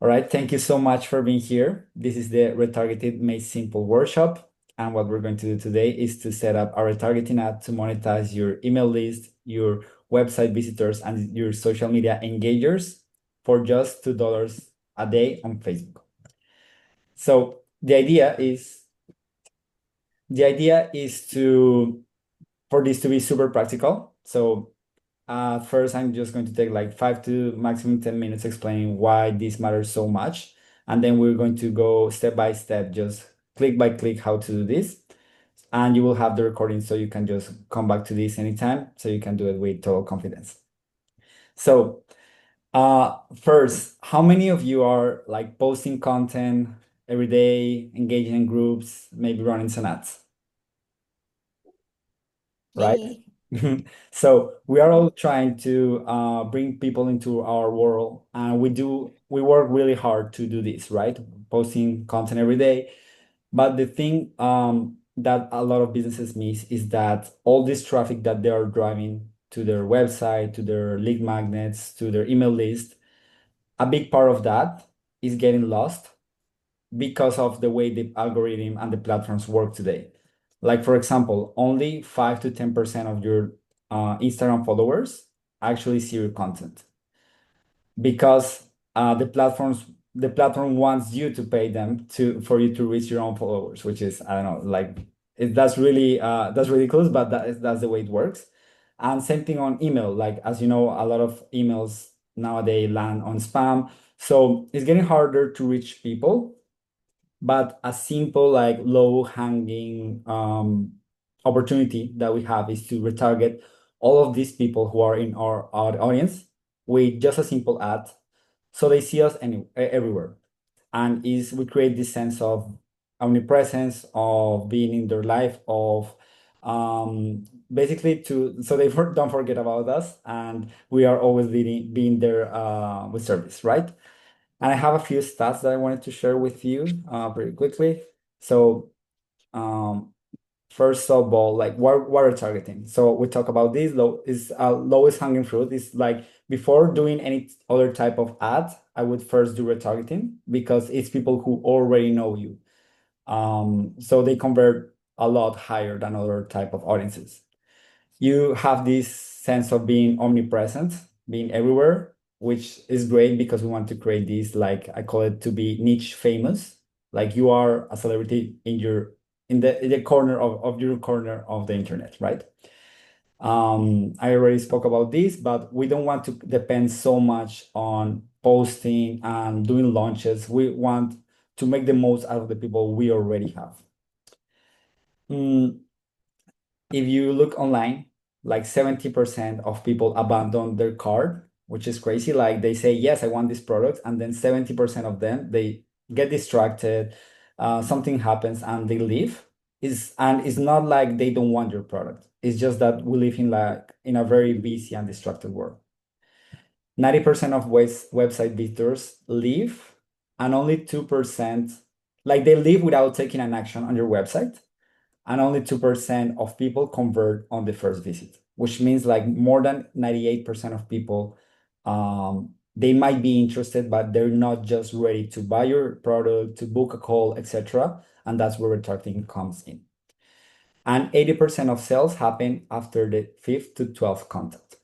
All right, thank you so much for being here. This is the Retargeted Made Simple workshop. And what we're going to do today is to set up a retargeting ad to monetize your email list, your website visitors, and your social media engagers for just $2 a day on Facebook. So the idea is to for this to be super practical. So first, I'm just going to take like 5 to maximum 10 minutes explaining why this matters so much. And then we're going to go step by step, just click by click how to do this. And you will have the recording so you can just come back to this anytime so you can do it with total confidence. So first, how many of you are like posting content every day, engaging in groups, maybe running some ads? Right? Me. So we are all trying to bring people into our world, and we work really hard to do this, right? Posting content every day. But the thing that a lot of businesses miss is that all this traffic that they are driving to their website, to their lead magnets, to their email list, a big part of that is getting lost because of the way the algorithm and the platforms work today. Like, for example, only 5 to 10% of your Instagram followers actually see your content because the platform wants you to pay them for you to reach your own followers, which is, I don't know, like that's ridiculous, but that's the way it works. And same thing on email. Like, as you know, a lot of emails nowadays land on spam. So it's getting harder to reach people, but a simple, like low hanging opportunity that we have is to retarget all of these people who are in our audience with just a simple ad so they see us everywhere. And is we create this sense of omnipresence, of being in their life, of basically to so they don't forget about us, and we are always being there with service, right? And I have a few stats that I wanted to share with you very quickly. So, um, first of all, like what are targeting? So we talk about this lowest hanging fruit is like before doing any other type of ad, I would first do retargeting because it's people who already know you. So they convert a lot higher than other type of audiences. You have this sense of being omnipresent, being everywhere, which is great because we want to create this, like I call it, to be niche famous. Like you are a celebrity in the corner of your corner of the internet, right? I already spoke about this, but we don't want to depend so much on posting and doing launches. We want to make the most out of the people we already have. Mm, if you look online, like 70% of people abandon their cart, which is crazy. Like they say, yes, I want this product. And then 70% of them, they get distracted, something happens and they leave. And it's not like they don't want your product. It's just that we live in a very busy and distracted world. 90% of website visitors leave, and only 2%, like they leave without taking an action on your website, and only 2% of people convert on the first visit, which means like more than 98% of people, they might be interested, but they're not just ready to buy your product, to book a call, etc. And that's where retargeting comes in. And 80% of sales happen after the fifth to 12th contact.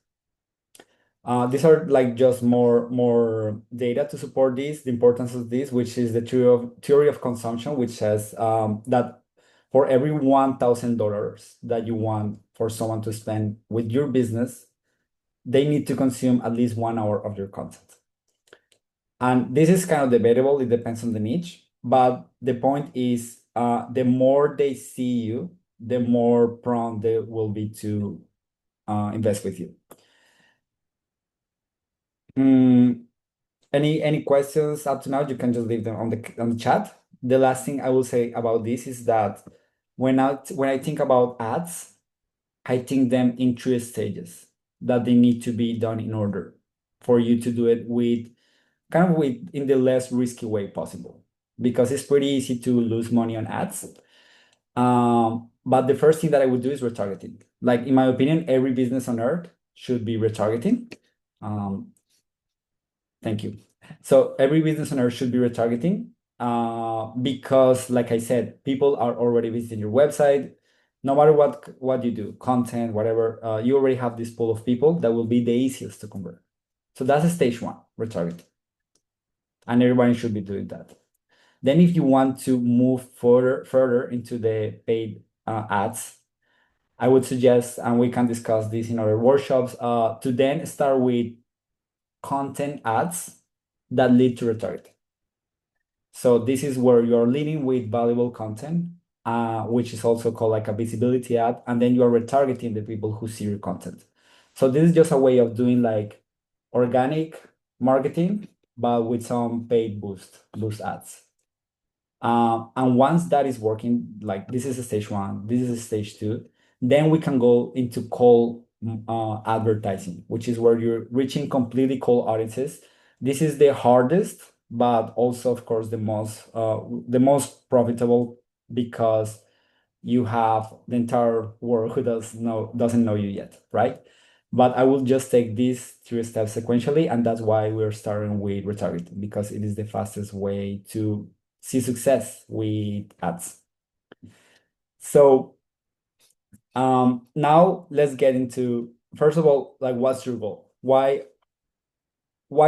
These are like just more data to support this, the importance of this, which is the theory of consumption, which says that for every $1,000 that you want for someone to spend with your business, they need to consume at least 1 hour of your content. And this is kind of debatable. It depends on the niche, but the point is, the more they see you, the more prone they will be to invest with you. Mm, any questions up to now? You can just leave them on the chat. The last thing I will say about this is that when I think about ads, I think them in three stages that they need to be done in order for you to do it with in the less risky way possible. Because it's pretty easy to lose money on ads. But the first thing that I would do is retargeting. Like in my opinion, every business on earth should be retargeting. Um, Thank you. So every business owner should be retargeting because, like I said, people are already visiting your website. No matter what you do, content, whatever, you already have this pool of people that will be the easiest to convert. So that's a stage one, retargeting, and everybody should be doing that. Then, if you want to move further into the paid ads, I would suggest, and we can discuss this in other workshops, to then start with content ads that lead to retargeting. So this is where you're leading with valuable content, which is also called like a visibility ad, and then you are retargeting the people who see your content. So this is just a way of doing like organic marketing, but with some paid boost ads. And once that is working, like this is a stage one, this is a stage two, then we can go into cold advertising, which is where you're reaching completely cold audiences. This is the hardest, but also, of course, the most profitable because you have the entire world who doesn't know you yet, right? But I will just take these three steps sequentially, and that's why we're starting with retargeting because it is the fastest way to see success with ads. So now let's get into, first of all, like what's your goal? Why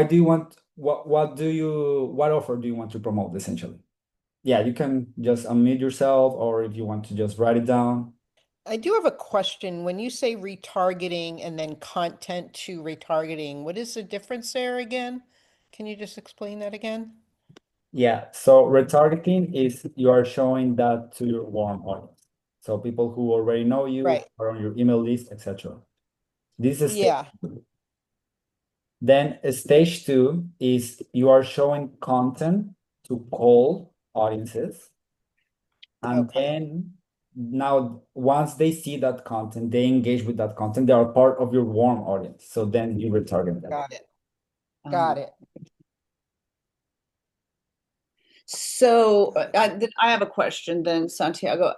do you want what offer do you want to promote essentially? Yeah, you can just unmute yourself, or if you want to just write it down. I do have a question. When you say retargeting and then content to retargeting, what is the difference there again? Can you just explain that again? Yeah, so retargeting is you are showing that to your warm audience. So people who already know you Right. are on your email list, etc. This is stage Yeah. two. Then stage two is you are showing content to cold audiences. And Okay. then now once they see that content, they engage with that content, they are part of your warm audience. So then you retarget them. Got it. Got it. So I have a question then, Santiago.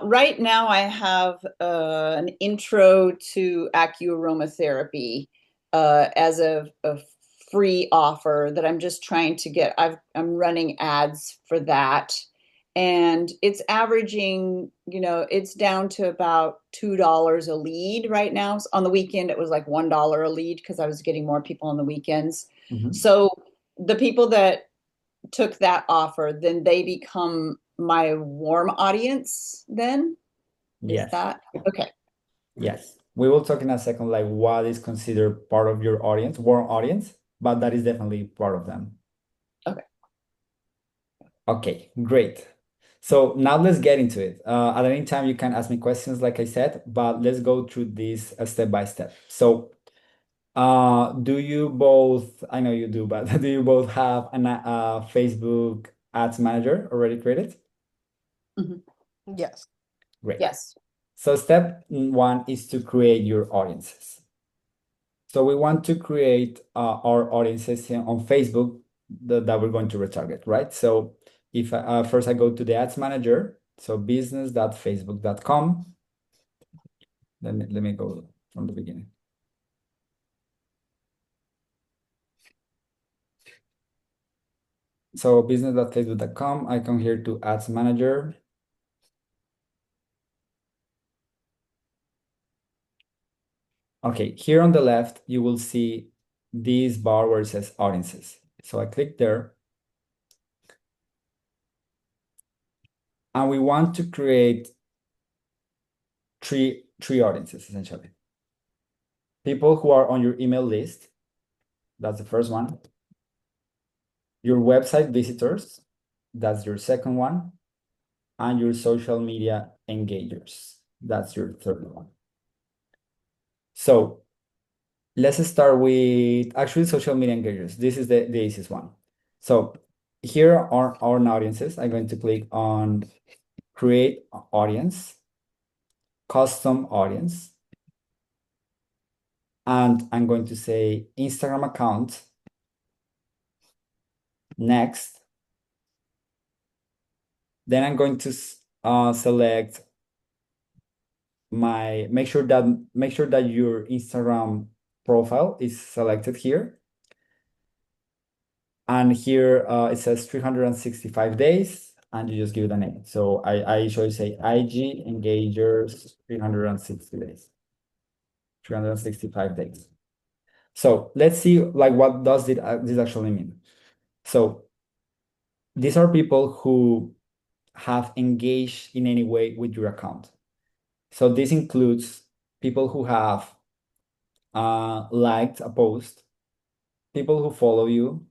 Right now, I have an intro to acuaromatherapy as a free offer that I'm just trying to get. I'm running ads for that, and it's averaging, it's down to about $2 a lead right now. So on the weekend, it was like $1 a lead because I was getting more people on the weekends. Mhm. So the people that took that offer, then they become my warm audience then? Is Yes. that okay? Yes. We will talk in a second, like what is considered part of your audience, warm audience, but that is definitely part of them. Okay. Okay, great. So now let's get into it. At any time, you can ask me questions, like I said, but let's go through this step by step. So, do you both, I know you do, but do you both have a Facebook Ads Manager already created? Mhm. Yes. Great. Yes. So step one is to create your audiences. So we want to create our audiences here on Facebook that we're going to retarget, right? So if first I go to the ads manager, so business.facebook.com. Let me go from the beginning. So business.facebook.com, I come here to ads manager. Okay, here on the left, you will see this bar where it says audiences. So I click there. And we want to create three audiences, essentially. People who are on your email list, that's the first one. Your website visitors, that's your second one. And your social media engagers, that's your third one. So let's start with actually social media engagers. This is the easiest one. So here are our audiences. I'm going to click on create audience, custom audience, and I'm going to say Instagram account, next. Then I'm going to select make sure that your Instagram profile is selected here. And here it says 365 days, and you just give it a name. So I usually say IG Engagers 360 days, 365 days. So let's see like what does this actually mean. So these are people who have engaged in any way with your account. So this includes people who have liked a post, people who follow you,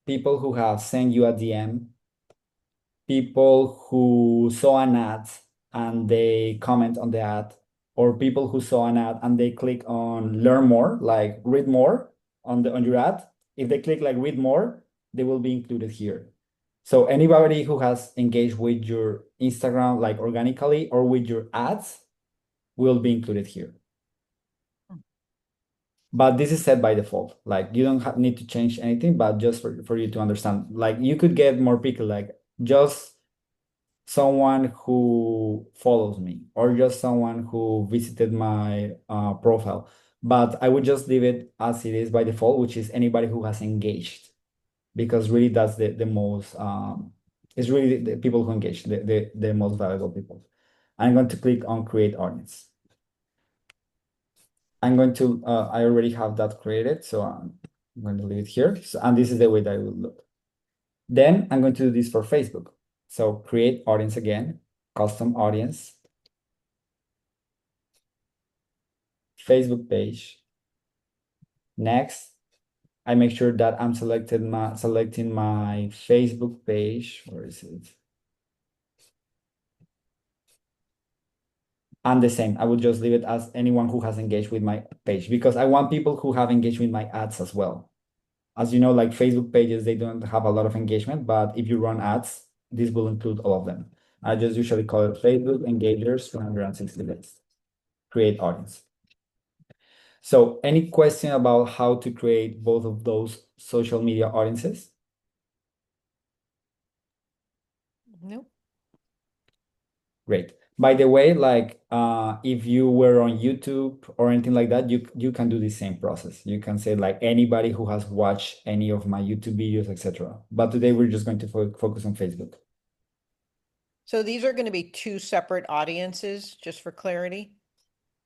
people who have sent you a DM, people who saw an ad and they comment on the ad, or people who saw an ad and they click on learn more, like read more on your ad. If they click like read more, they will be included here. So anybody who has engaged with your Instagram like organically or with your ads will be included here. But this is set by default. Like you don't need to change anything, but just for you to understand. Like you could get more picky, like just someone who follows me or just someone who visited my profile. But I would just leave it as it is by default, which is anybody who has engaged, because really that's the most, it's really the people who engage, the most valuable people. I'm going to click on create audience. I'm going to, I already have that created, so I'm going to leave it here. So, and this is the way that it will look. Then I'm going to do this for Facebook. So create audience again, custom audience, Facebook page. Next, I make sure that I'm selecting my Facebook page. Where is it? And the same, I would just leave it as anyone who has engaged with my page, because I want people who have engaged with my ads as well. As you know, like Facebook pages, they don't have a lot of engagement, but if you run ads, this will include all of them. I just usually call it Facebook Engagers 260 days. Create audience. So any question about how to create both of those social media audiences? Nope. Great. By the way, like if you were on YouTube or anything like that, you can do the same process. You can say like anybody who has watched any of my YouTube videos, etc. But today we're just going to focus on Facebook. So these are going to be two separate audiences, just for clarity?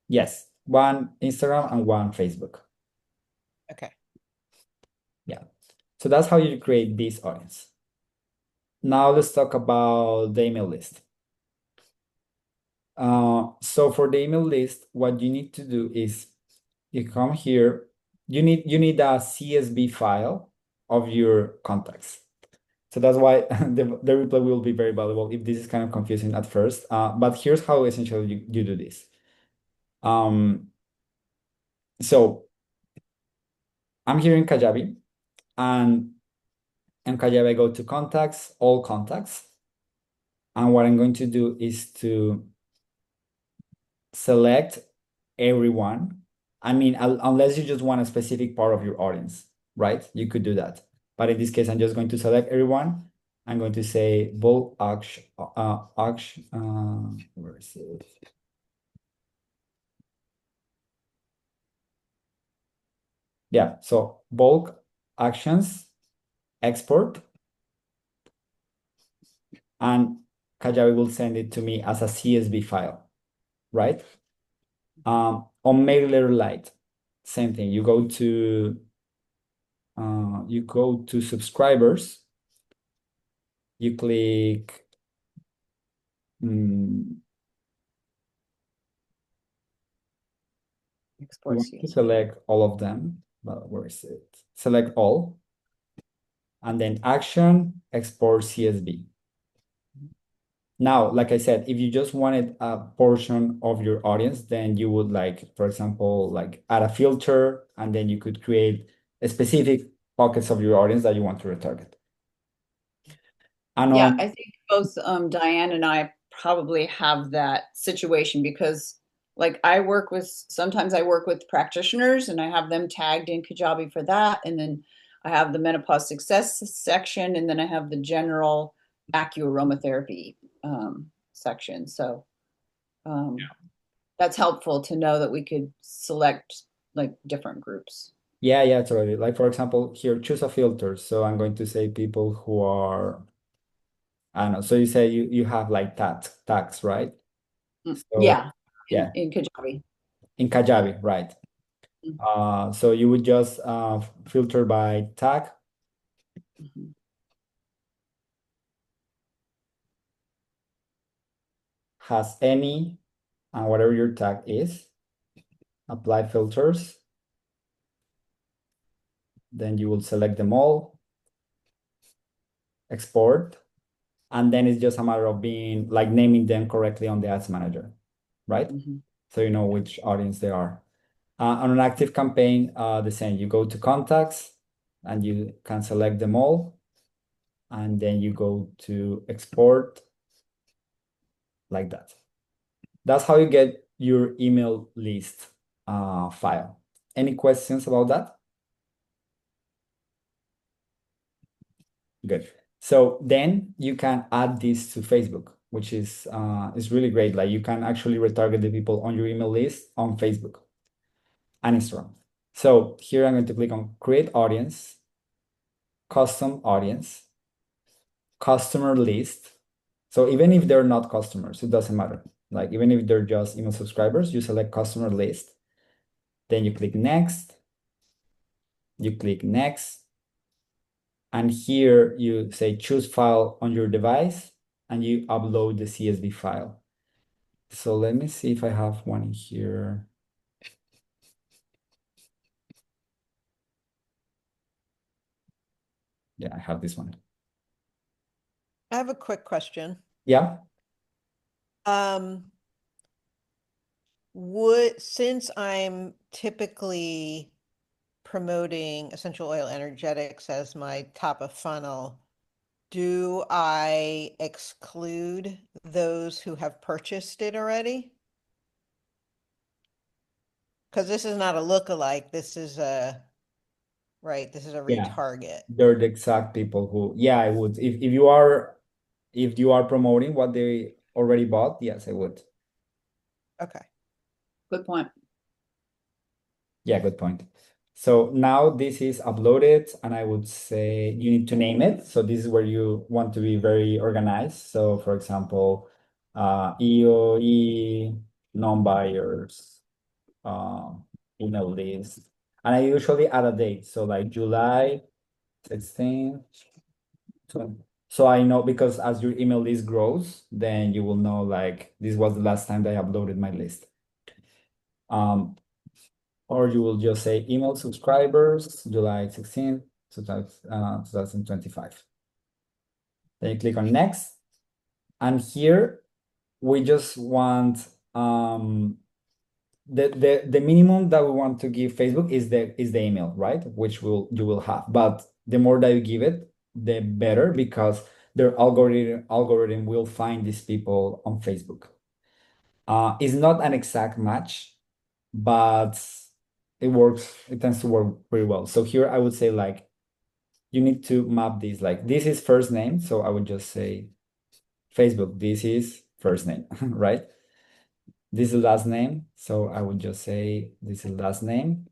Yes, one Instagram and one Facebook. Okay. Yeah. So that's how you create this audience. Now let's talk about the email list. So for the email list, what you need to do is you come here, you need a CSV file of your contacts. So that's why the replay will be very valuable if this is kind of confusing at first. But here's how essentially you do this. So I'm here in Kajabi, and in Kajabi I go to contacts, all contacts. And what I'm going to do is to select everyone. I mean, unless you just want a specific part of your audience, right? You could do that. But in this case, I'm just going to select everyone. I'm going to say bulk action, where is it? Yeah, so bulk actions, export, and Kajabi will send it to me as a CSV file, right? On MailerLite, same thing. You go to subscribers, you click you Export want to CSV. select all of them, but where is it? Select all, and then action, export CSV. Now, like I said, if you just wanted a portion of your audience, then you would like, for example, like add a filter, and then you could create a specific pockets of your audience that you want to retarget. And Yeah, on I think both Diane and I probably have that situation because like sometimes I work with practitioners and I have them tagged in Kajabi for that. And then I have the menopause success section, and then I have the general acuaromatherapy section. So that's helpful to know that we could select like different groups. Yeah, totally. Like for example, here, choose a filter. So I'm going to say people who are, I don't know. So you say you have like tags, right? So Yeah, yeah, in Kajabi. in Kajabi, right? Mm. So you would just filter by tag, Mhm. has any, and whatever your tag is, apply filters. Then you will select them all, export, and then it's just a matter of being like naming them correctly on the ads manager, right? Mhm. So you know which audience they are. On an active campaign, the same. You go to contacts and you can select them all, and then you go to export like that. That's how you get your email list file. Any questions about that? Good. So then you can add this to Facebook, which is really great. Like you can actually retarget the people on your email list on Facebook and Instagram. So here I'm going to click on create audience, custom audience, customer list. So even if they're not customers, it doesn't matter. Like even if they're just email subscribers, you select customer list, then you click next, you click next, and here you say choose file on your device and you upload the CSV file. So let me see if I have one in here. Yeah, I have this one. I have a quick question. Yeah, Um, since I'm typically promoting essential oil energetics as my top of funnel, do I exclude those who have purchased it already? Because this is not a lookalike, this is this is a yeah. retarget. They're the exact people who, yeah, I would. If you are promoting what they already bought, yes, I would. Okay. Good point. Yeah, good point. So now this is uploaded, and I would say you need to name it. So this is where you want to be very organized. So for example, EOE, non-buyers, uh, email list. And I usually add a date. So like July 16th. So I know because as your email list grows, then you will know like this was the last time that I uploaded my list. Or you will just say email subscribers, July 16th, 2025. Then you click on next. And here we just want the minimum that we want to give Facebook is the email, right? Which you will have. But the more that you give it, the better because their algorithm will find these people on Facebook. It's not an exact match, but it works. It tends to work pretty well. So here I would say like you need to map this. Like this is first name, so I would just say Facebook. This is first name, right? This is last name, so I would just say this is last name.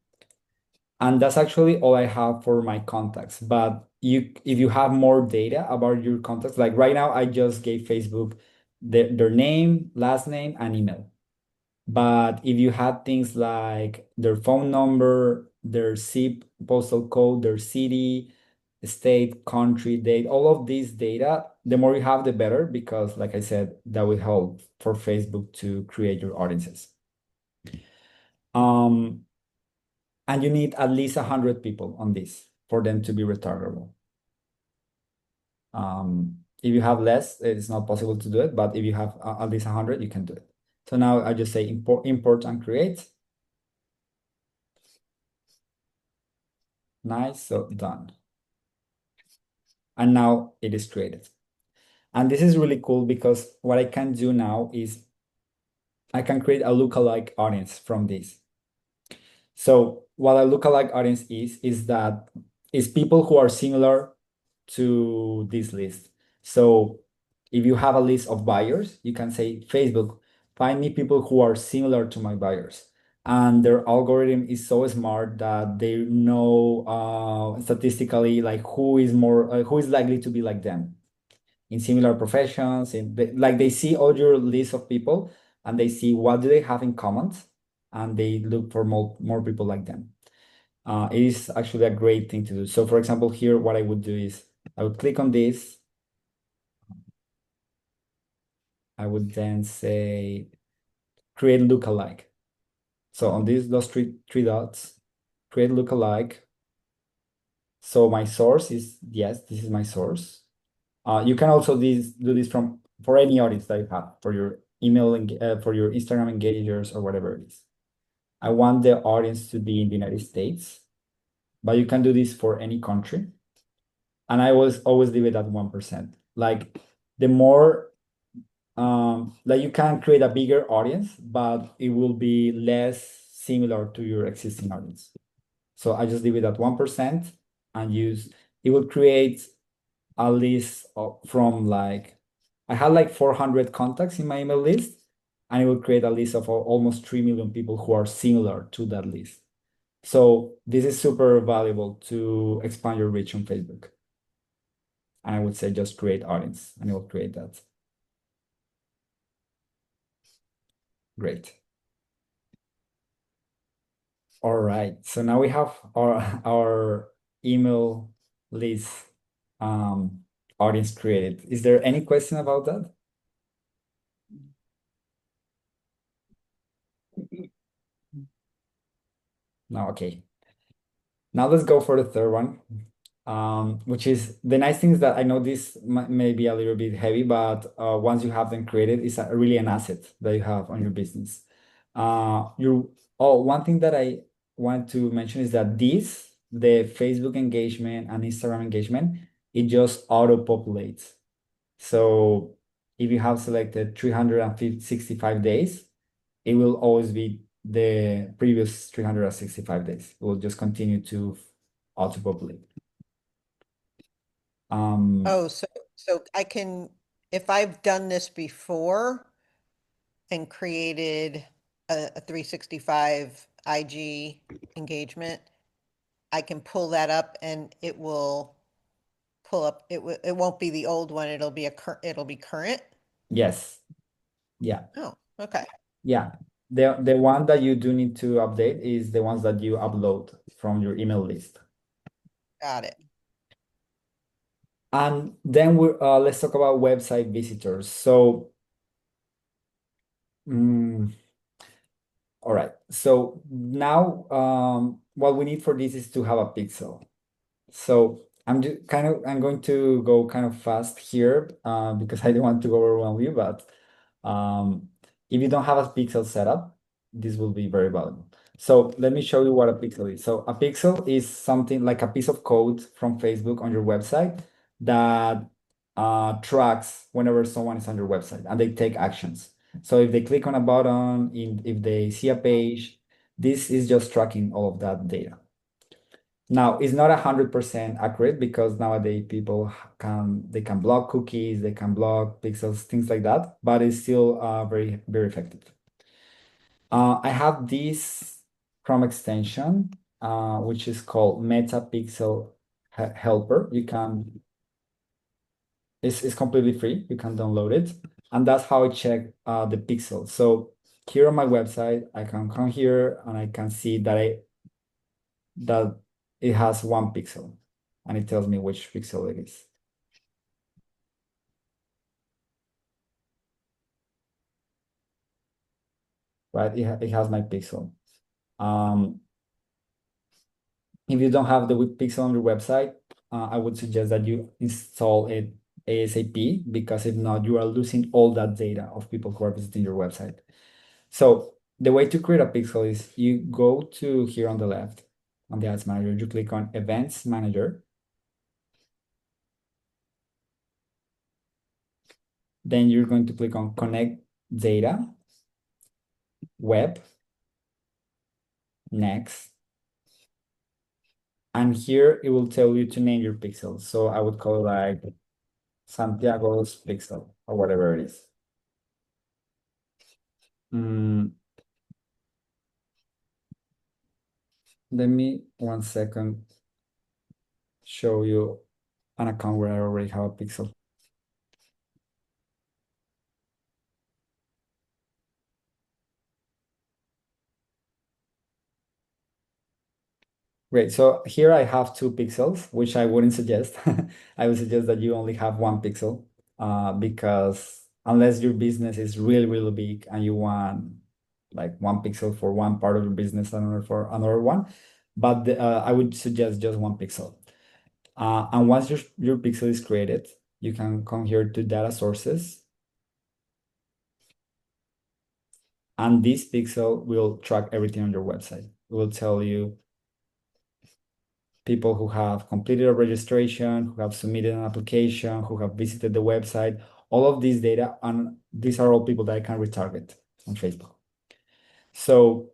And that's actually all I have for my contacts. But if you have more data about your contacts, like right now, I just gave Facebook their name, last name, and email. But if you had things like their phone number, their zip, postal code, their city, state, country, date, all of these data, the more you have, the better, because like I said, that will help for Facebook to create your audiences. Um, and you need at least 100 people on this for them to be retargetable. If you have less, it's not possible to do it, but if you have at least 100, you can do it. So now I just say import and create. Nice, so done. And now it is created. And this is really cool because what I can do now is I can create a lookalike audience from this. So what a lookalike audience is that is people who are similar to this list. So if you have a list of buyers, you can say, Facebook, find me people who are similar to my buyers. and their algorithm is so smart that they know statistically like who is likely to be like them in similar professions. Like they see all your list of people and they see what do they have in common, and they look for more people like them. It is actually a great thing to do. So for example, here, what I would do is I would click on this. I would then say create lookalike. So on those three dots, create lookalike. So my source is, yes, this is my source. You can also do this for any audience that you have, for your for your Instagram engagers or whatever it is. I want the audience to be in the United States, but you can do this for any country. And I was always leave it at 1%. Like the more like you can create a bigger audience, but it will be less similar to your existing audience. So I just leave it at 1% and it will create a list from like, I had like 400 contacts in my email list, and it will create a list of almost 3 million people who are similar to that list. So this is super valuable to expand your reach on Facebook. And I would say just create audience and it will create that. Great. All right. So now we have our email list audience created. Is there any question about that? No, okay. Now let's go for the third one, which is the nice thing is that I know this may be a little bit heavy, but once you have them created, it's really an asset that you have on your business. One thing that I want to mention is that the Facebook engagement and Instagram engagement, it just auto-populates. So if you have selected 365 days, it will always be the previous 365 days. It will just continue to auto-populate. Oh, so I can, if I've done this before and created a 365 IG engagement, I can pull that up and it will pull up, it won't be the old one, it'll be current. Yes. Yeah. Oh, okay. Yeah. The one that you do need to update is the ones that you upload from your email list. Got it. And then let's talk about website visitors. So, all right. So now, what we need for this is to have a pixel. So I'm going to go kind of fast here because I don't want to overwhelm you, but if you don't have a pixel setup, this will be very valuable. So let me show you what a pixel is. So a pixel is something like a piece of code from Facebook on your website that tracks whenever someone is on your website and they take actions. So if they click on a button, if they see a page, this is just tracking all of that data. Now, it's not 100% accurate because nowadays people can block cookies, they can block pixels, things like that, but it's still very, very effective. I have this Chrome extension, which is called Meta Pixel Helper. It's completely free. You can download it. And that's how I check the pixels. So here on my website, I can come here and I can see that it has 1 pixel and it tells me which pixel it is. Right, it has my pixel. If you don't have the pixel on your website, I would suggest that you install it ASAP, because if not, you are losing all that data of people who are visiting your website. So the way to create a pixel is you go to here on the left, on the Ads Manager, you click on Events Manager. Then you're going to click on Connect Data, Web, Next. And here it will tell you to name your pixels. So I would call it like Santiago's pixel or whatever it is. let me 1 second show you an account where I already have a pixel. Great. So here I have 2 pixels, which I wouldn't suggest. I would suggest that you only have 1 pixel, because unless your business is really, really big and you want like 1 pixel for one part of your business, another for another one, but I would suggest just 1 pixel. And once your pixel is created, you can come here to data sources, and this pixel will track everything on your website. It will tell you people who have completed a registration, who have submitted an application, who have visited the website, all of these data, and these are all people that I can retarget on Facebook. So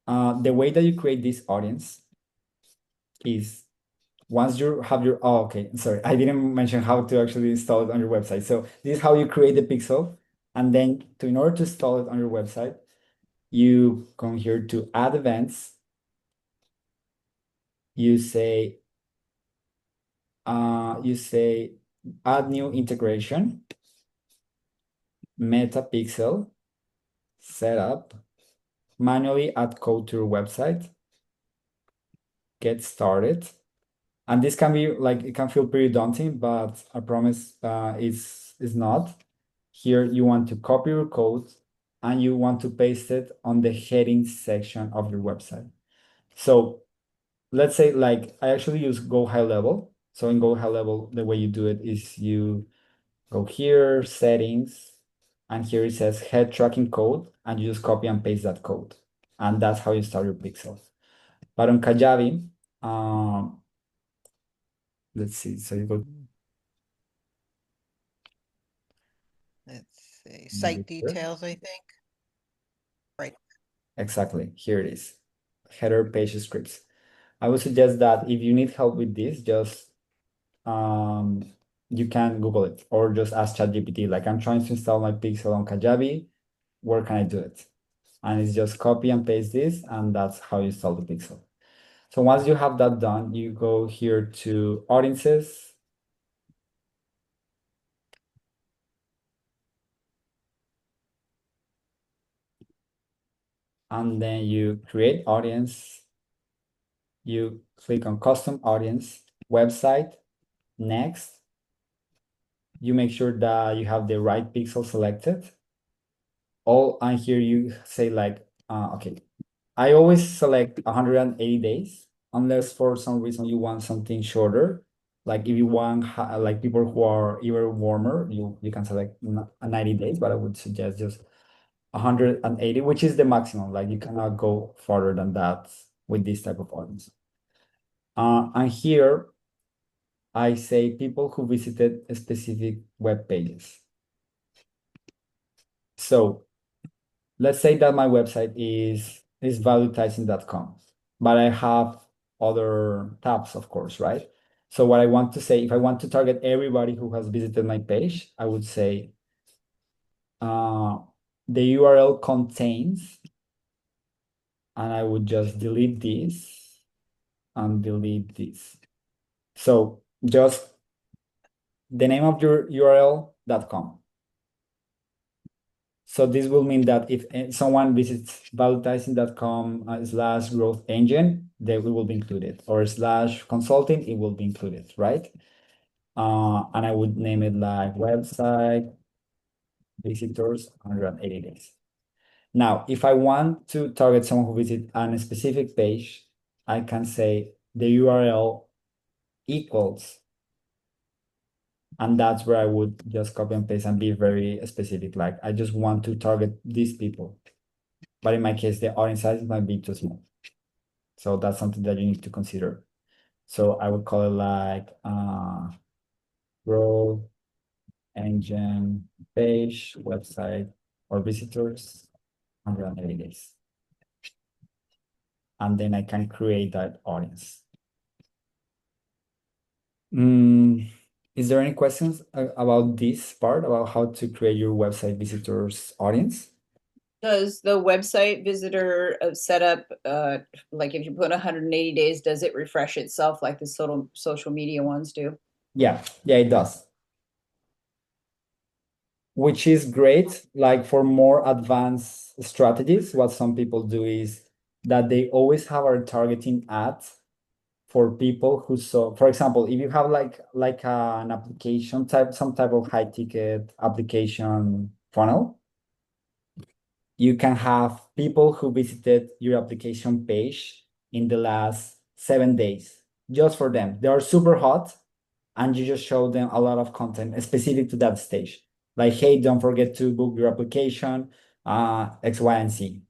the way that you create this audience is once you have your, oh, okay, sorry, I didn't mention how to actually install it on your website. So this is how you create the pixel. And then in order to install it on your website, you come here to add events. You say add new integration, meta pixel, setup, manually add code to your website, get started. And this can be like, it can feel pretty daunting, but I promise it's not. Here you want to copy your code and you want to paste it on the heading section of your website. So let's say like I actually use Go High Level. So in Go High Level, the way you do it is you go here, settings, and here it says head tracking code, and you just copy and paste that code. And that's how you start your pixel. But on Kajabi, let's see. So you go Let's see, maybe site here. details, I think. Right. Exactly. Here it is. Header page scripts. I would suggest that if you need help with this, just you can Google it or just ask ChatGPT. Like, I'm trying to install my pixel on Kajabi. Where can I do it? And it's just copy and paste this, and that's how you install the pixel. So once you have that done, you go here to audiences. And then you create audience. You click on custom audience, website, next. You make sure that you have the right pixel selected. And here you say like, okay, I always select 180 days, unless for some reason you want something shorter. Like if you want like people who are even warmer, you can select 90 days, but I would suggest just 180, which is the maximum. Like you cannot go further than that with this type of audience. And here I say people who visited specific web pages. So let's say that my website is valuetizing.com, but I have other tabs, of course, right? So what I want to say, if I want to target everybody who has visited my page, I would say the URL contains, and I would just delete this and delete this. So just the name of your URL.com. So this will mean that if someone visits valuetizing.com slash growth engine, they will be included, or slash consulting, it will be included, right? And I would name it like website visitors 180 days. Now, if I want to target someone who visit on a specific page, I can say the URL equals, and that's where I would just copy and paste and be very specific. Like I just want to target these people. But in my case, the audience size might be too small. So that's something that you need to consider. So I would call it like growth engine page, website, or visitors, 180 days. And then I can create that audience. Is there any questions about this part, about how to create your website visitors audience? Does the website visitor setup, like if you put 180 days, does it refresh itself like the social media ones do? Yeah, it does. Which is great, like for more advanced strategies, what some people do is that they always have a targeting ads for people who saw, for example, if you have like an application type, some type of high ticket application funnel, you can have people who visited your application page in the last 7 days just for them. They are super hot, and you just show them a lot of content specific to that stage. Like, hey, don't forget to book your application, X, Y, and Z.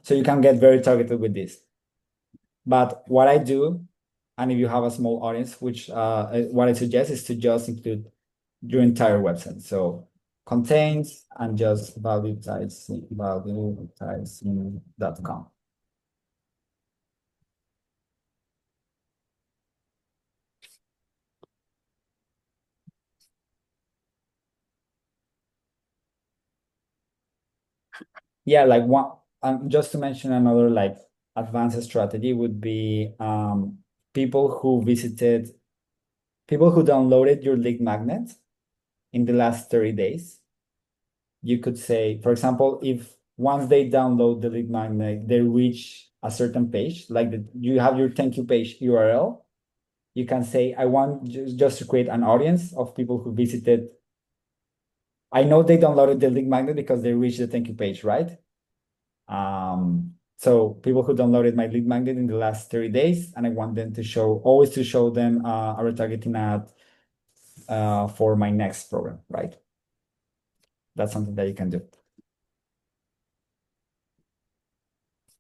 So you can get very targeted with this. But what I do, and if you have a small audience, which what I suggest is to just include your entire website. So contains and just valuetizing.com. Yeah, like one, just to mention another like advanced strategy would be people who visited, people who downloaded your lead magnet in the last 30 days. You could say, for example, if once they download the lead magnet, they reach a certain page, like you have your thank you page URL, you can say, I want just to create an audience of people who visited. I know they downloaded the lead magnet because they reached the thank you page, right? So people who downloaded my lead magnet in the last 30 days, and I want them to always to show them a retargeting ad for my next program, right? That's something that you can do.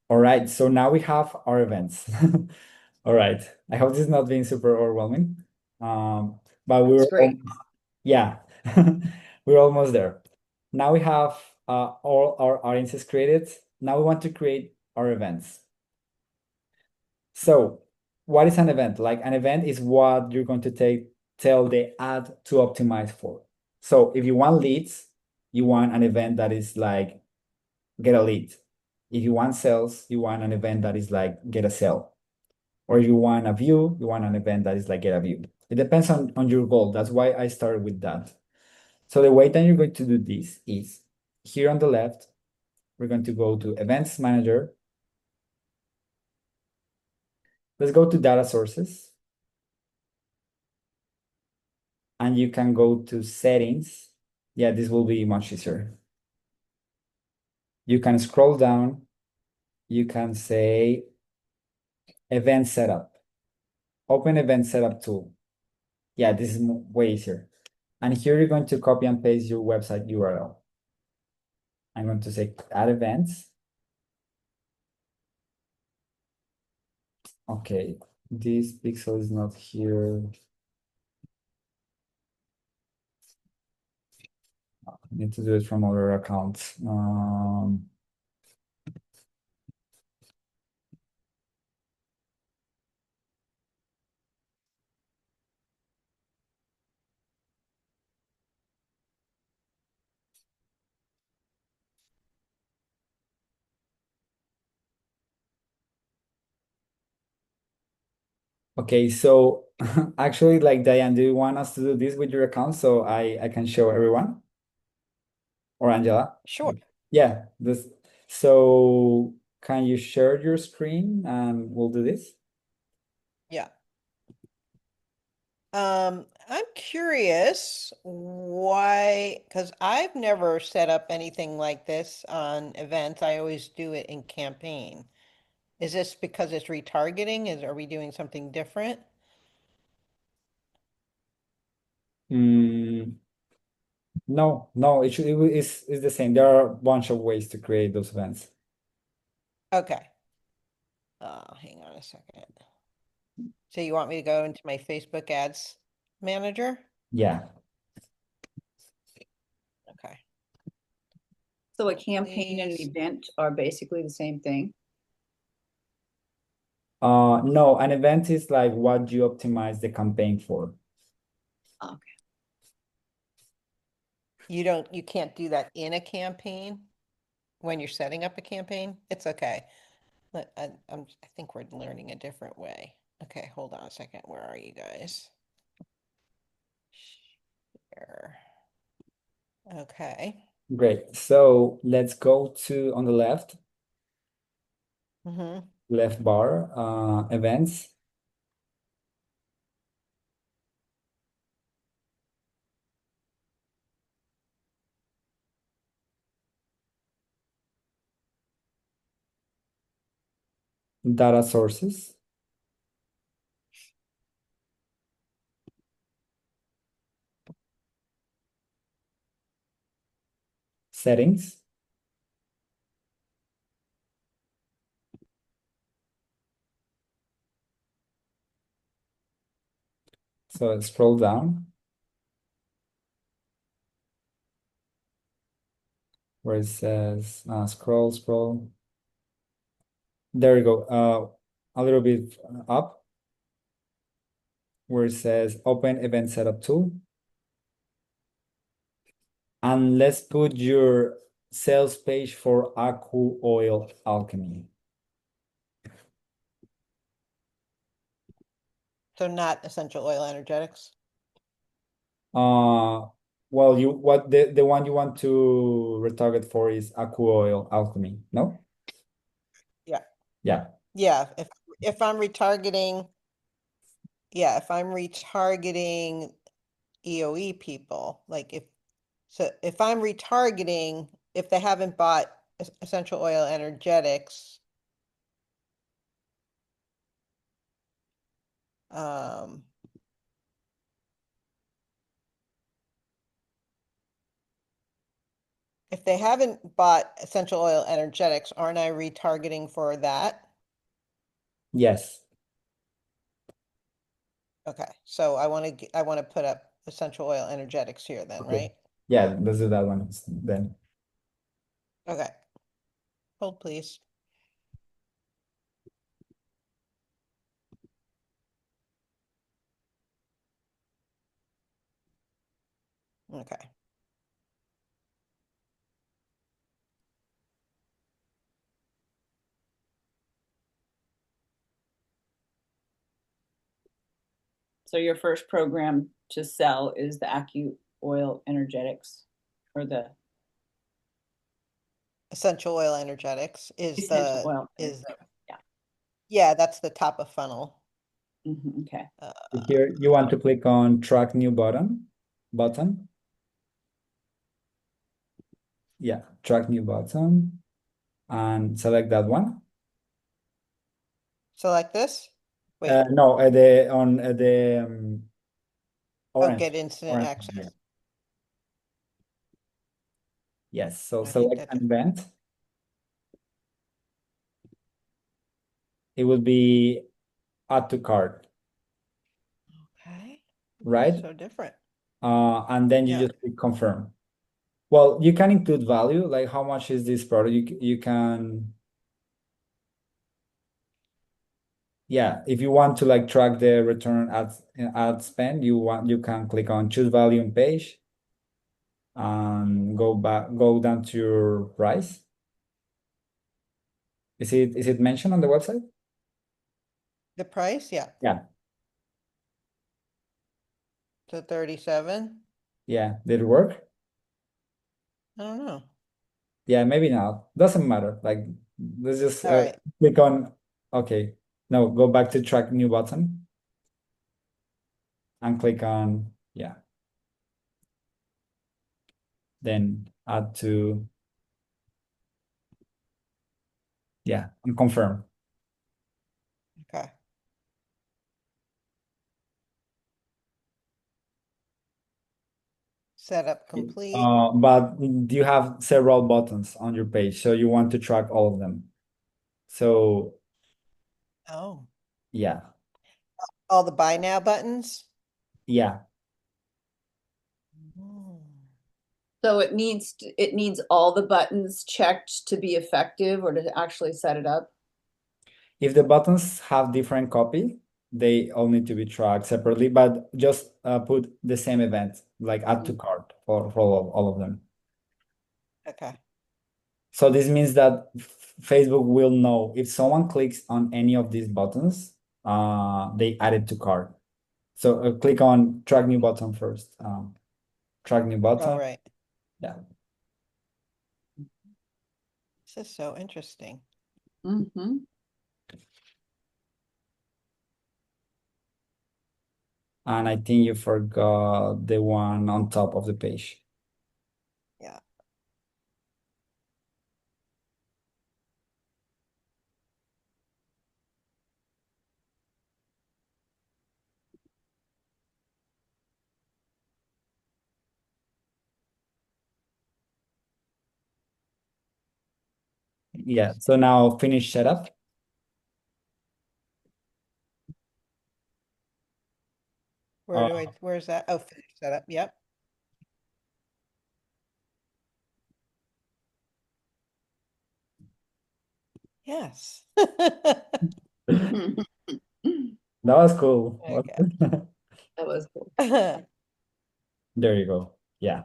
All right, so now we have our events. All right, I hope this is not being super overwhelming. But That's great. yeah, we're almost there. Now we have all our audiences created. Now we want to create our events. So what is an event? Like an event is what you're going to tell the ad to optimize for. So if you want leads, you want an event that is like get a lead. If you want sales, you want an event that is like get a sale. Or if you want a view, you want an event that is like get a view. It depends on your goal. That's why I started with that. So the way that you're going to do this is here on the left, we're going to go to Events Manager. Let's go to Data Sources. And you can go to Settings. Yeah, this will be much easier. You can scroll down. You can say Event Setup. Open Event Setup tool. Yeah, this is way easier. And here you're going to copy and paste your website URL. I'm going to say Add Events. Okay, this pixel is not here. I need to do it from other accounts. Okay, so actually, like Diane, do you want us to do this with your account so I can show everyone? Or Angela? Sure. Yeah, this. So can you share your screen and we'll do this? Yeah. I'm curious why, because I've never set up anything like this on events. I always do it in campaign. Is this because it's retargeting? Are we doing something different? Mm, no, it's the same. There are a bunch of ways to create those events. Okay. Hang on a second. So you want me to go into my Facebook ads manager? Yeah. Okay. So a campaign and an Please. event are basically the same thing. No, an event is like what you optimize the campaign for. Okay. You can't do that in a campaign? when you're setting up a campaign, it's okay. I think we're learning a different way. Okay, hold on a second. Where are you guys? Share. Okay. Great. So let's go to on the Mm-hmm. left bar, events. Data sources, settings. So scroll down where it says scroll. There you go. A little bit up where it says open event setup tool. And let's put your sales page for Aku Oil Alchemy. So not essential oil energetics. Well, the one you want to retarget for is Aku Oil Alchemy, no? Yeah. Yeah. Yeah. If I'm retargeting, yeah, if I'm retargeting EOE people, like if I'm retargeting, if they haven't bought essential oil energetics, um, if they haven't bought essential oil energetics, aren't I retargeting for that? Yes. Okay, so I want to put up essential oil energetics here then, Okay. right? Yeah, let's do that one then. Okay. Hold please. Okay. So your first program to sell is the Acu Oil Energetics or the Essential oil energetics essential oil. is Yeah. yeah, that's the top of funnel. Okay. Here you want to click on track new button. Yeah, track new button and select that one. So like this? Wait. No, the on the Oh, orange. get instant Orange. access. Yes, so I think select that an event. It will be add to cart, okay. right? So different. And then you Yeah. just click confirm. Well, you can include value, like how much is this product? You can, yeah, if you want to like track the return ad spend, you can click on choose value on page and go down to your price. Is it mentioned on the website? The price? Yeah. Yeah. So 37. Yeah. Did it work? I don't know. Yeah, maybe not. Doesn't matter. Like let's just All right. click on okay. No, go back to track new button and click on yeah. Then add to yeah and confirm. Okay. Setup complete. But you have several buttons on your page, so you want to track all of them. So Oh. yeah, All the buy now buttons? yeah. Mm. So it needs all the buttons checked to be effective or to actually set it up. If the buttons have different copy, they all need to be tracked separately, but just put the same event, like add to cart for all of them. Okay. So this means that Facebook will know if someone clicks on any of these buttons, they add it to cart. So click on track new button first. Track new Oh, button. right. Yeah. This is so interesting. Mm-hmm. And I think you forgot the one on top of the page. Yeah. Yeah. So now finish setup. Where's that? Oh, finish setup. Yep. Yes. That That was cool. Okay. was cool. There you go. Yeah,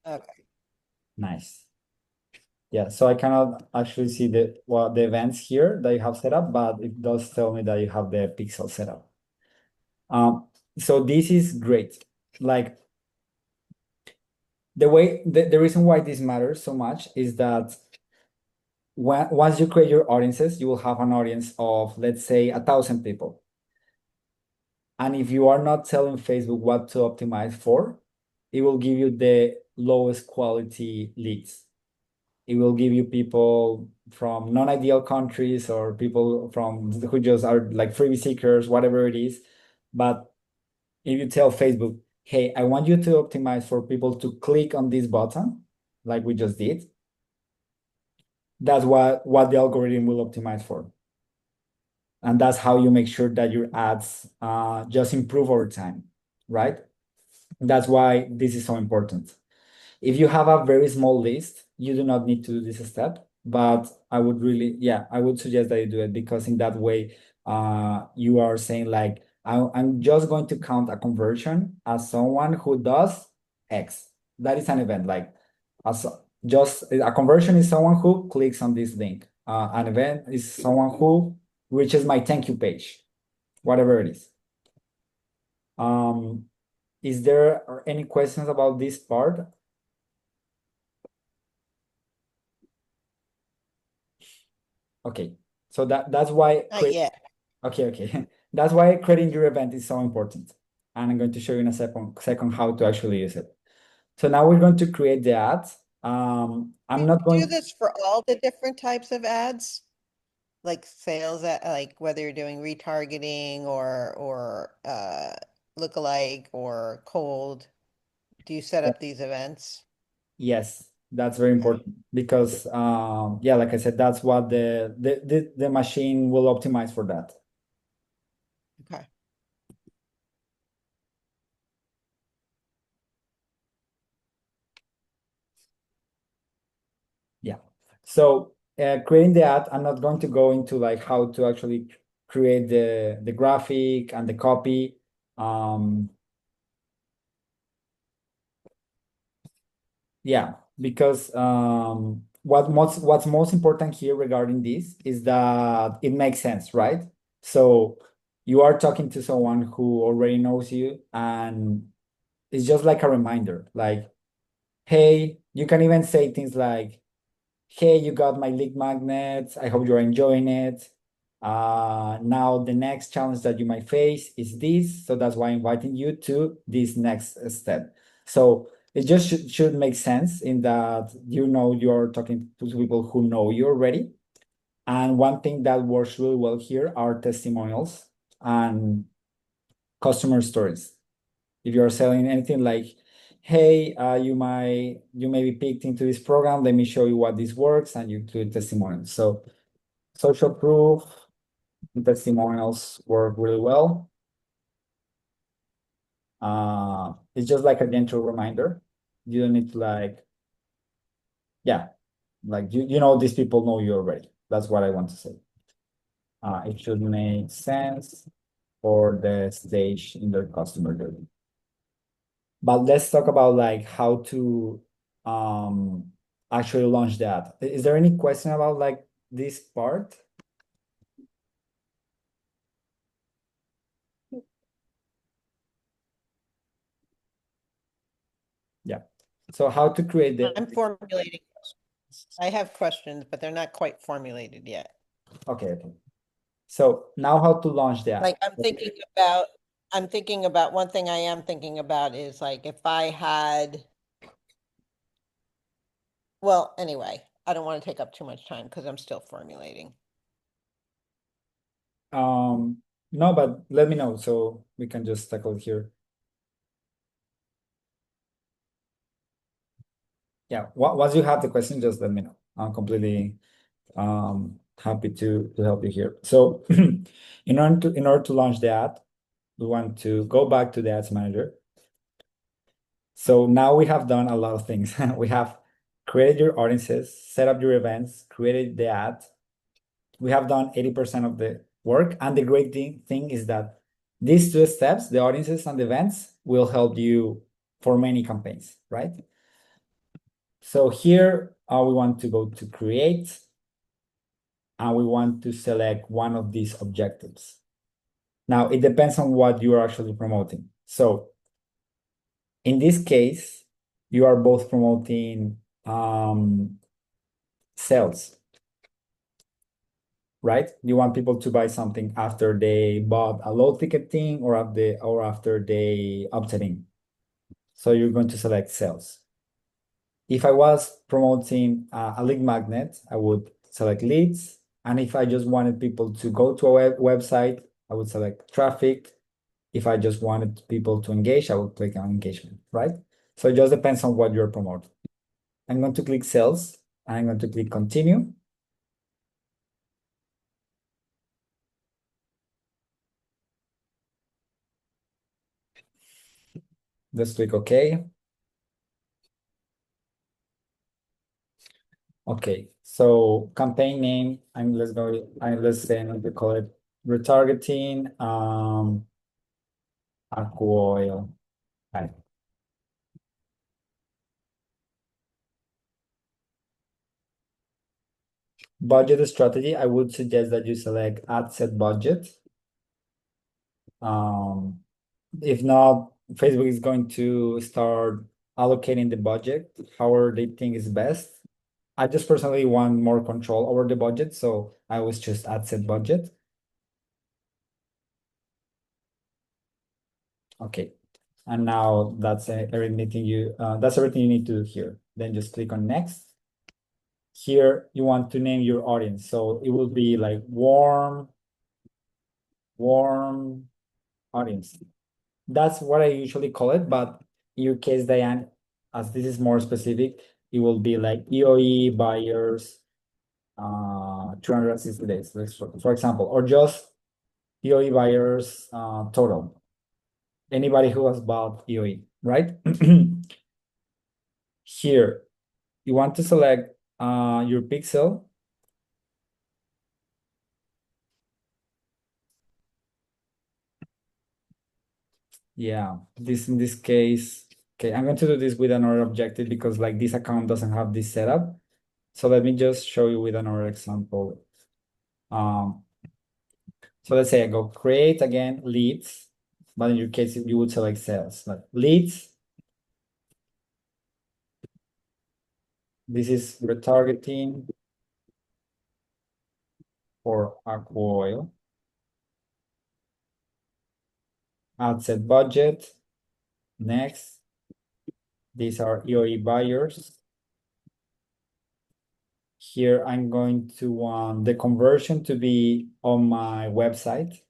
Okay. nice. Yeah, so I cannot actually see the events here that you have set up, but it does tell me that you have the pixel set up. So this is great. Like the reason why this matters so much is that once you create your audiences, you will have an audience of, let's say, 1,000 people. And if you are not telling Facebook what to optimize for, it will give you the lowest quality leads. It will give you people from non-ideal countries or people from who just are like freebie seekers, whatever it is. But if you tell Facebook, hey, I want you to optimize for people to click on this button, like we just did, that's what the algorithm will optimize for. And that's how you make sure that your ads just improve over time, right? That's why this is so important. If you have a very small list, you do not need to do this step, but I would really, yeah, I would suggest that you do it because in that way, you are saying like, I'm just going to count a conversion as someone who does X. That is an event, like as just a conversion is someone who clicks on this link. An event is someone who reaches my thank you page, whatever it is. Is there any questions about this part? Okay, so that's why Not yet. okay. That's why creating your event is so important. And I'm going to show you in a second how to actually use it. So now we're going to create the ads. I'm not Do going this for all the different types of ads, like sales, like whether you're doing retargeting or lookalike or cold. Do you set up these events? yes, that's very Okay. important because yeah, like I said, that's what the machine will optimize for that. Okay. Yeah. So creating the ad, I'm not going to go into like how to actually create the graphic and the copy. Yeah, because what's most important here regarding this is that it makes sense, right? So you are talking to someone who already knows you, and it's just like a reminder, like, hey, you can even say things like, hey, you got my lead magnets. I hope you're enjoying it. Now the next challenge that you might face is this. So that's why I'm inviting you to this next step. So it just should make sense in that you're talking to people who know you already. And one thing that works really well here are testimonials and customer stories. If you're selling anything like, hey, you may be picked into this program, let me show you what this works, and you do testimonials. So social proof and testimonials work really well. It's just like a gentle reminder. You don't need to like, yeah, like these people know you already. That's what I want to say. It should make sense for the stage in their customer journey. But let's talk about like how to actually launch the ad. Is there any question about like this part? Yeah. So how to create the I'm formulating. I have questions, but they're not quite formulated yet. okay. So now how to launch the app? Like I'm thinking about one thing I am thinking about is like if I had, well, anyway, I don't want to take up too much time because I'm still formulating. No, but let me know so we can just tackle it here. Yeah, once you have the question, just let me know. I'm completely happy to help you here. So in order to launch the ad, we want to go back to the ads manager. So now we have done a lot of things. We have created your audiences, set up your events, created the ad. We have done 80% of the work. And the great thing is that these two steps, the audiences and the events, will help you for many campaigns, right? So here we want to go to create, and we want to select one of these objectives. Now, it depends on what you are actually promoting. So in this case, you are both promoting sales, right? You want people to buy something after they bought a low ticket thing or after they opted in. So you're going to select sales. If I was promoting a lead magnet, I would select leads. And if I just wanted people to go to a website, I would select traffic. If I just wanted people to engage, I would click on engagement, right? So it just depends on what you're promoting. I'm going to click sales. I'm going to click continue. Let's click OK. Okay, so campaign name, let's say I'm going to call it retargeting aqua oil. Right. Budget strategy, I would suggest that you select ad set budget. If not, Facebook is going to start allocating the budget however they think is best. I just personally want more control over the budget, so I always choose ad set budget. Okay, and now that's everything you need to do here. Then just click on next. Here you want to name your audience, so it will be like warm audience. That's what I usually call it, but in your case, Diane, as this is more specific, it will be like EOE buyers, 260 days, for example, or just EOE buyers total. Anybody who has bought EOE, right? Here, you want to select your pixel. Yeah, in this case, okay, I'm going to do this with another objective because like this account doesn't have this setup. So let me just show you with another example. So let's say I go create again leads, but in your case, you would select sales, like leads. This is retargeting for aqua oil. Ad set budget. Next, these are EOE buyers. Here, I'm going to want the conversion to be on my website.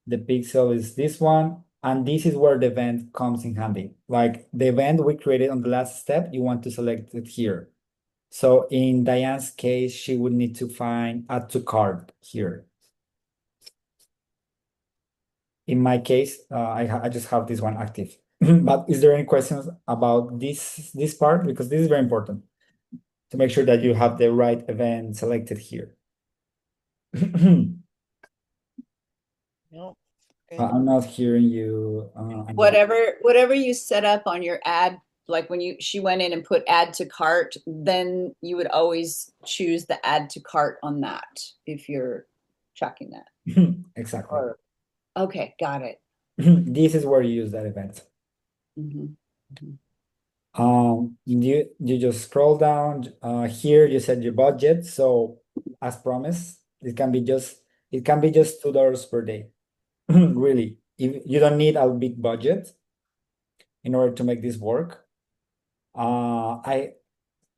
The pixel is this one, and this is where the event comes in handy. Like the event we created on the last step, you want to select it here. So in Diane's case, she would need to find add to cart here. In my case, I just have this one active. But is there any questions about this part? Because this is very important to make sure that you have the right event selected here. No, good. I'm not hearing you. Whatever you set up on your ad like when she went in and put add to cart, then you would always choose the add to cart on that if you're tracking that. Exactly. Okay, got it. This is where you use that event. Mhm, mhm. You just scroll down. Here you set your budget. So as promised, it can be just $2 per day. Really, if you don't need a big budget in order to make this work. I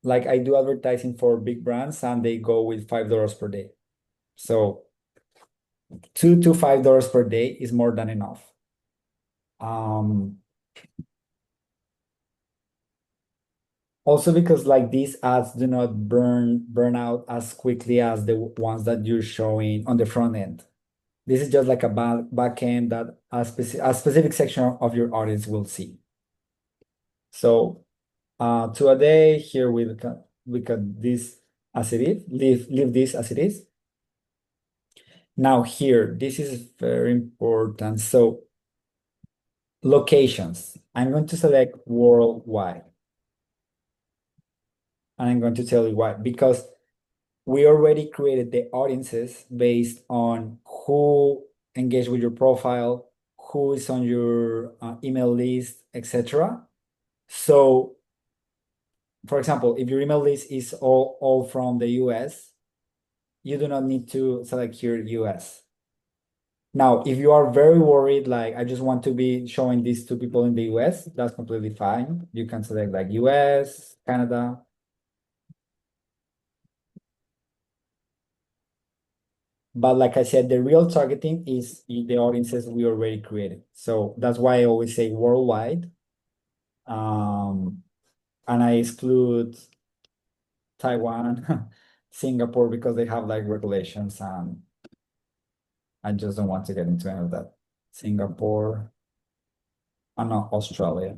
do advertising for big brands and they go with $5 per day. So $2 to $5 per day is more than enough. Also because like these ads do not burn out as quickly as the ones that you're showing on the front end. This is just like a back end that a specific section of your audience will see. So to a day here we got this as it is, leave this as it is. Now here, this is very important. So locations, I'm going to select worldwide. And I'm going to tell you why. Because we already created the audiences based on who engaged with your profile, who is on your email list, etc. So, for example, if your email list is all from the US, you do not need to select here US. Now, if you are very worried, like I just want to be showing this to people in the US, that's completely fine. You can select like US, Canada. But like I said, the real targeting is the audiences we already created. So that's why I always say worldwide. And I exclude Taiwan, Singapore, because they have like regulations and I just don't want to get into any of that. Singapore, and not Australia.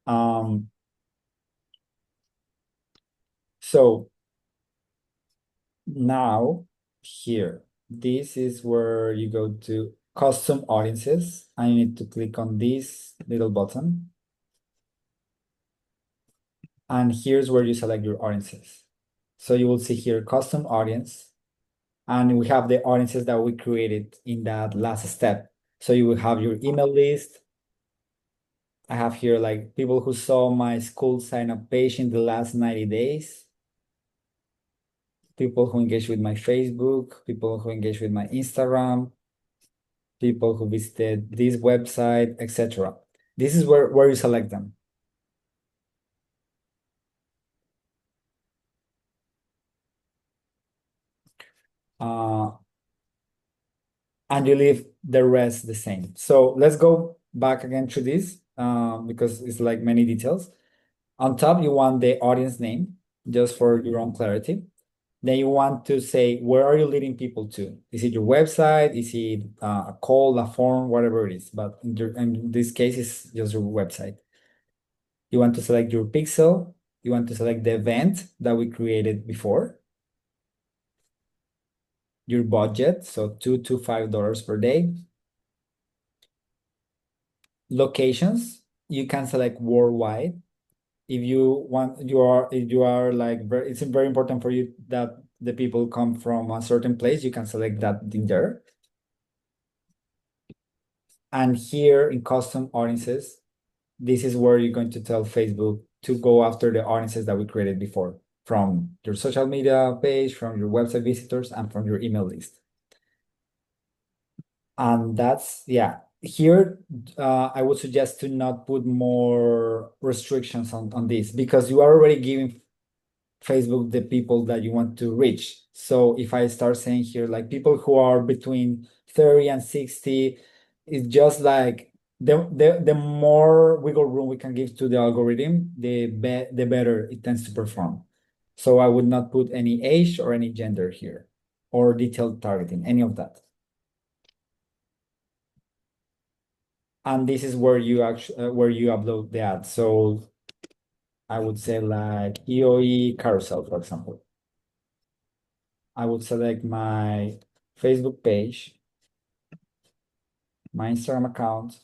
Um, so now here, this is where you go to custom audiences. I need to click on this little button. And here's where you select your audiences. So you will see here custom audience, and we have the audiences that we created in that last step. So you will have your email list. I have here like people who saw my school sign up page in the last 90 days, people who engage with my Facebook, people who engage with my Instagram, people who visited this website, etc. This is where you select them. Uh, and you leave the rest the same. So let's go back again to this because it's like many details. On top, you want the audience name just for your own clarity. Then you want to say, where are you leading people to? Is it your website? Is it a call, a form, whatever it is? But in this case, it's just your website. You want to select your pixel. You want to select the event that we created before. Your budget, so $2 to $5 per day. Locations, you can select worldwide. If you are like it's very important for you that the people come from a certain place, you can select that in there. And here in custom audiences, this is where you're going to tell Facebook to go after the audiences that we created before from your social media page, from your website visitors, and from your email list. And that's, yeah. Here, I would suggest to not put more restrictions on this because you are already giving Facebook the people that you want to reach. So if I start saying here, like people who are between 30 and 60, it's just like the more wiggle room we can give to the algorithm, the better it tends to perform. So I would not put any age or any gender here or detailed targeting, any of that. And this is where you actually where you upload the ad. So I would say like EOE carousel, for example. I would select my Facebook page. my Instagram account.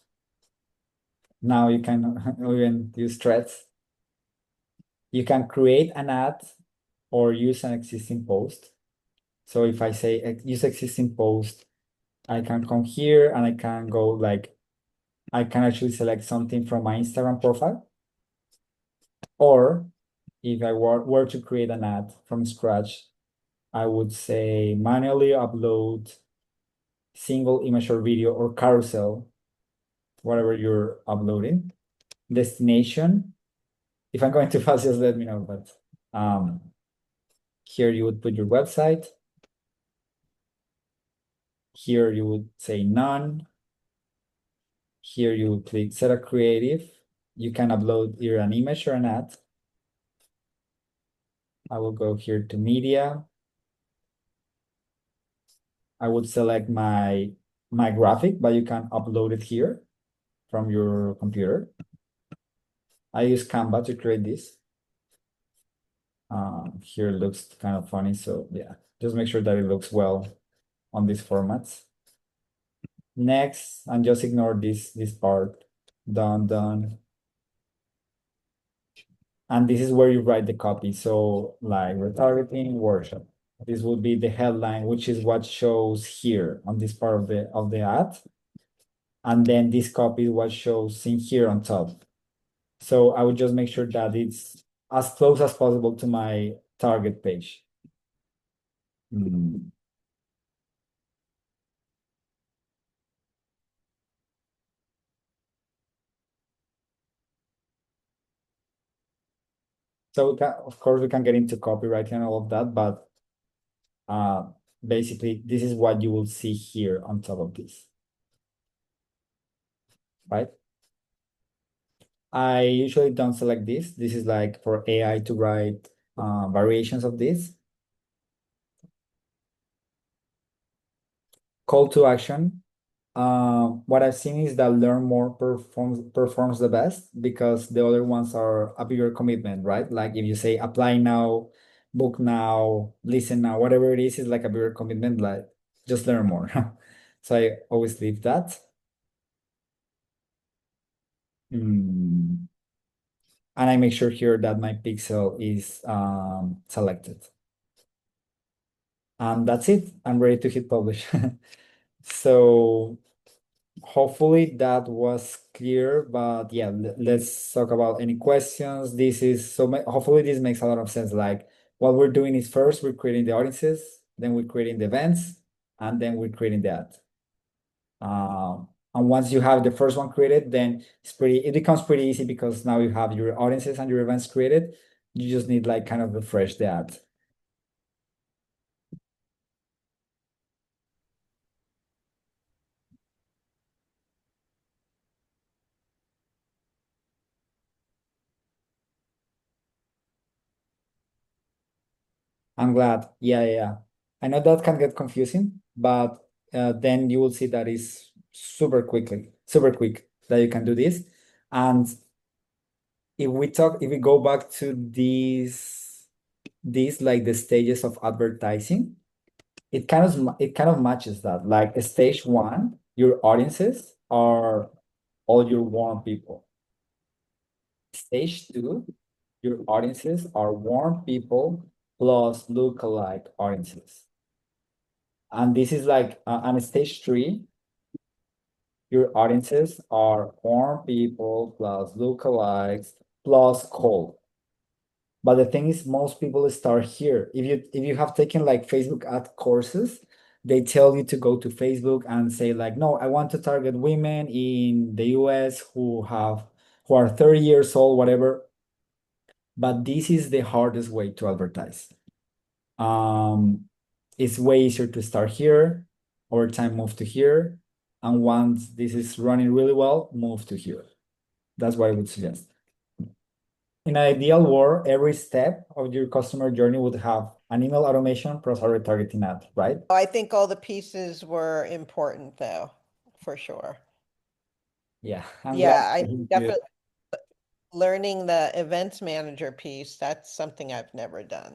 Now you can even use threads. You can create an ad or use an existing post. So if I say use existing post, I can come here and I can go like, I can actually select something from my Instagram profile. Or if I were to create an ad from scratch, I would say manually upload single image or video or carousel, whatever you're uploading. Destination. If I'm going too fast, just let me know. But here you would put your website. Here you would say none. Here you would click set a creative. You can upload either an image or an ad. I will go here to media. I would select my graphic, but you can upload it here from your computer. I use Canva to create this. Here it looks kind of funny, so yeah, just make sure that it looks well on these formats. Next, and just ignore this part. Done. And this is where you write the copy. So like retargeting workshop. This would be the headline, which is what shows here on this part of the ad. And then this copy is what shows in here on top. So I would just make sure that it's as close as possible to my target page. So we can, of course, we can get into copyright and all of that, but basically this is what you will see here on top of this, right? I usually don't select this. This is like for AI to write variations of this. Call to action. What I've seen is that learn more performs the best because the other ones are a bigger commitment, right? Like if you say apply now, book now, listen now, whatever it is like a bigger commitment, like just learn more. So I always leave that. And I make sure here that my pixel is selected. And that's it. I'm ready to hit publish. So hopefully that was clear, but yeah, let's talk about any questions. This is so hopefully this makes a lot of sense. Like what we're doing is first we're creating the audiences, then we're creating the events, and then we're creating the ad. And once you have the first one created, then it becomes pretty easy because now you have your audiences and your events created. You just need like kind of refresh the ad. I'm glad. Yeah. I know that can get confusing, but then you will see that it's super quick that you can do this. And if we go back to these like the stages of advertising, it kind of matches that. Like stage one, your audiences are all your warm people. Stage two, your audiences are warm people plus lookalike audiences. And this is like on stage three, your audiences are warm people plus lookalikes plus cold. But the thing is, most people start here. If you have taken like Facebook ad courses, they tell you to go to Facebook and say like, no, I want to target women in the US who are 30 years old, whatever. But this is the hardest way to advertise. It's way easier to start here, over time move to here, and once this is running really well, move to here. That's what I would suggest. In an ideal world, every step of your customer journey would have an email automation plus a retargeting ad, right? I think all the pieces were important though, for sure. Yeah, I'm glad Yeah, I to hear you. definitely learning the events manager piece, that's something I've never done.